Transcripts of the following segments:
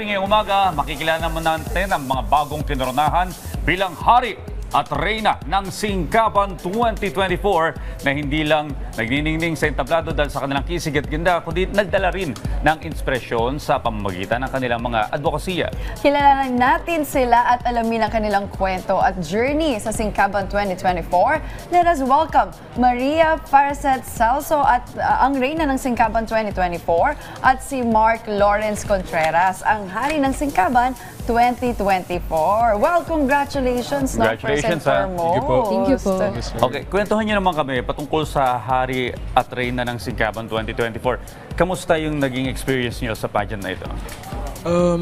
ngayong umaga, makikilala naman natin ang mga bagong kinoronahan bilang hari at reyna ng Singkaban 2024 na hindi lang nagniningning sa entablado dahil sa kanilang kisig at ganda, kundi nagdala rin ng inspirasyon sa pamamagitan ng kanilang mga advokasya. Kilalanin natin sila at alamin ang kanilang kwento at journey sa Singkaban 2024. Let us welcome Maria Faracet Celso at ang reyna ng Singkaban 2024 at si Mark Lawrence Contreras, ang hari ng Singkaban 2024. Well, congratulations. Congratulations, first and foremost. Thank you po. Thank you po. Okay, kwentuhan niyo naman kami patungkol sa hari at reyna ng Singkaban 2024. Kamusta yung naging experience niyo sa pageant na ito?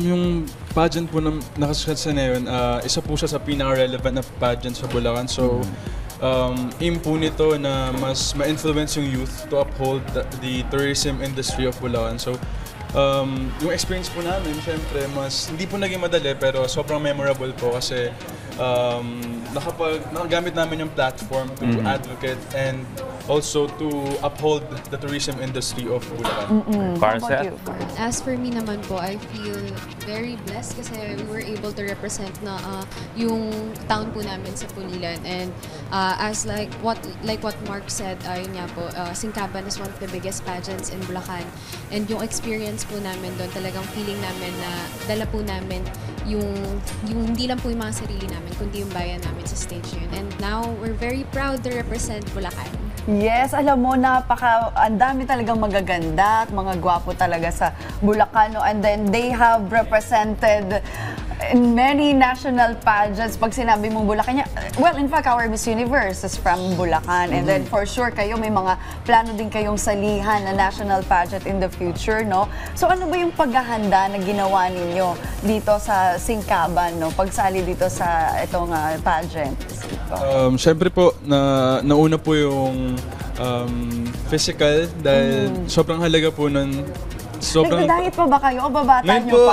Yung pageant po na nakasulat sa ngayon, isa po siya sa pinaka-relevant na pageant sa Bulacan. So, aim po nito na mas ma-influence yung youth to uphold the tourism industry of Bulacan. So, yung experience po namin, syempre, hindi po naging madali pero sobrang memorable po kasi nakagamit namin yung platform to advocate and also to uphold the tourism industry of Bulacan. Faracet? As for me naman po, I feel very blessed kasi we were able to represent na yung town po namin sa Pulilan. And as like what Mark said, ayun nga po, Singkaban is one of the biggest pageants in Bulacan. And yung experience po namin doon, talagang feeling namin na dala po namin yung hindi lang po yung mga sarili namin, kundi yung bayan namin sa stage yun. And now, we're very proud to represent Bulacan. Yes, alam mo, ang dami talagang magaganda at mga gwapo talaga sa Bulacan. No? And then they have represented in many national pageants. Pag sinabi mong Bulacan, well, in fact, our Miss Universe is from Bulacan. And then for sure, kayo may mga plano din kayong salihan na national pageant in the future, no? So ano ba yung paghahanda na ginawa ninyo dito sa Singkaban, no? Pagsali dito sa itong pageant? Siyempre po, nauna po yung physical dahil sobrang halaga po nun. Nagda-diet pa ba kayo o babata Ngayon nyo po,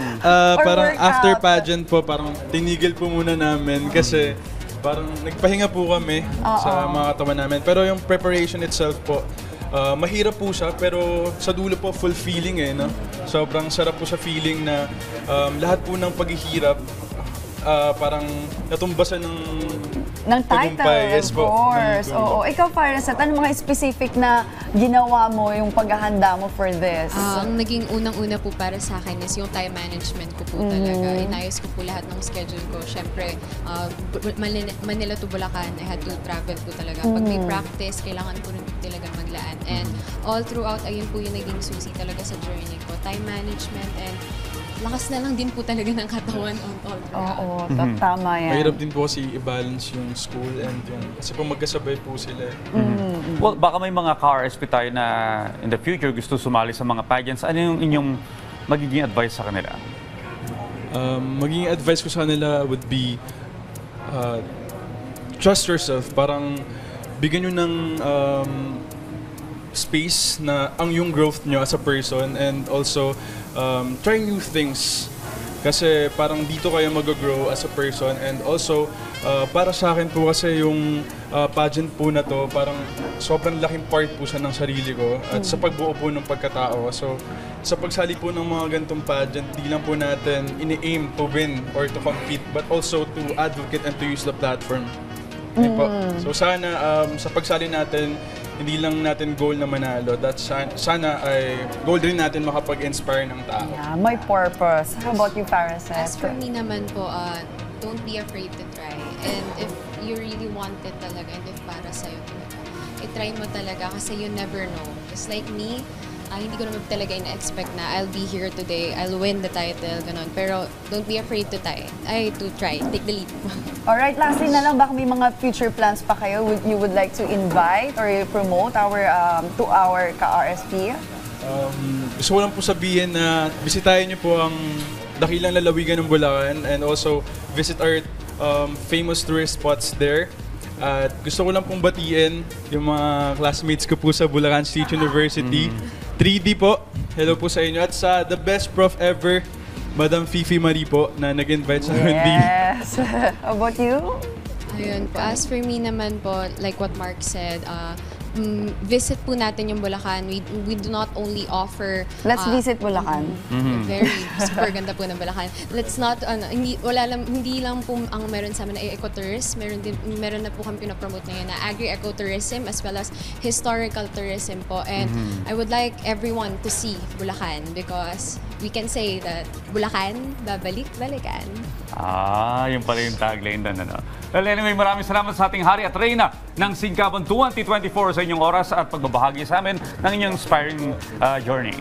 pa? parang workout? after pageant po, parang tinigil po muna namin kasi parang nagpahinga po kami sa mga katawan namin. Pero yung preparation itself po, mahirap po siya pero sa dulo po fulfilling no? Sobrang sarap po sa feeling na lahat po ng paghihirap parang natumbasan ng title, tagumpay. Yes of po. course. Oo. Ikaw, Faracet, ano mga specific na ginawa mo yung paghahanda mo for this? Ang naging unang-una po para sa akin is yung time management ko po talaga. Inayos ko po lahat ng schedule ko. Siyempre, Manila to Bulacan, I had to travel po talaga. Pag may practice, kailangan po rin talaga maglaan. And all throughout, ayun po yung naging susi talaga sa journey ko. Time management and lakas na lang din po talaga ng katawan on all throughout. Oo, tama yan. Mahirap din po kasi i-balance yung school and yung kasi po magkasabay po sila. Well, baka may mga ka-RSP tayo na in the future gusto sumali sa mga pageants. Ano yung inyong magiging advice sa kanila? Magiging advice ko sa kanila would be trust yourself. Parang bigyan nyo ng space na ang yung growth nyo as a person and also try new things. Kasi parang dito kayo mag-grow as a person and also para sa akin po kasi yung pageant po na to parang sobrang laking part po siya ng sarili ko at sa pagbuo po ng pagkatao. So sa pagsali po ng mga ganitong pageant, di lang po natin ini-aim to win or to compete but also to advocate and to use the platform. Po. So sana sa pagsali natin, hindi lang natin goal na manalo. Sana ay goal din natin makapag-inspire ng tao. Yeah, my purpose. How about you, Faracet? As for me naman po, don't be afraid to try. And if you really want it talaga, and if para sa'yo talaga, i-try mo talaga kasi you never know. Just like me, hindi ko naman talaga ina-expect na I'll be here today, I'll win the title, ganun. Pero don't be afraid to try. Take the leap. Alright, lastly na lang, baka may mga future plans pa kayo you would like to invite or promote to our ka-RSP? Gusto ko lang po sabihin na bisitahin niyo po ang dakilang lalawigan ng Bulacan and also visit our famous tourist spots there. At gusto ko lang pong batiin yung mga classmates ko po sa Bulacan State University. 3D po, hello po sa inyo. At sa the best prof ever, Madam Fifi Marie po, na nag-invite sa amin. Yes. How about you? Ayun po. As for me naman po, like what Mark said, visit po natin yung Bulacan. We do not only offer... Let's visit Bulacan. Very super ganda po ng Bulacan. Let's not, hindi lang po ang meron sa amin ay ecotourism. Meron na po kami pinapromote ngayon na agri-ecotourism as well as historical tourism po. And I would like everyone to see Bulacan because we can say that Bulacan, babalik-balikan. Yun pala yung tagline doon. Ano? Well, anyway, maraming salamat sa ating Hari at Reyna ng Singkaban 2024 sa inyong oras at pagbabahagi sa amin ng inyong inspiring journey.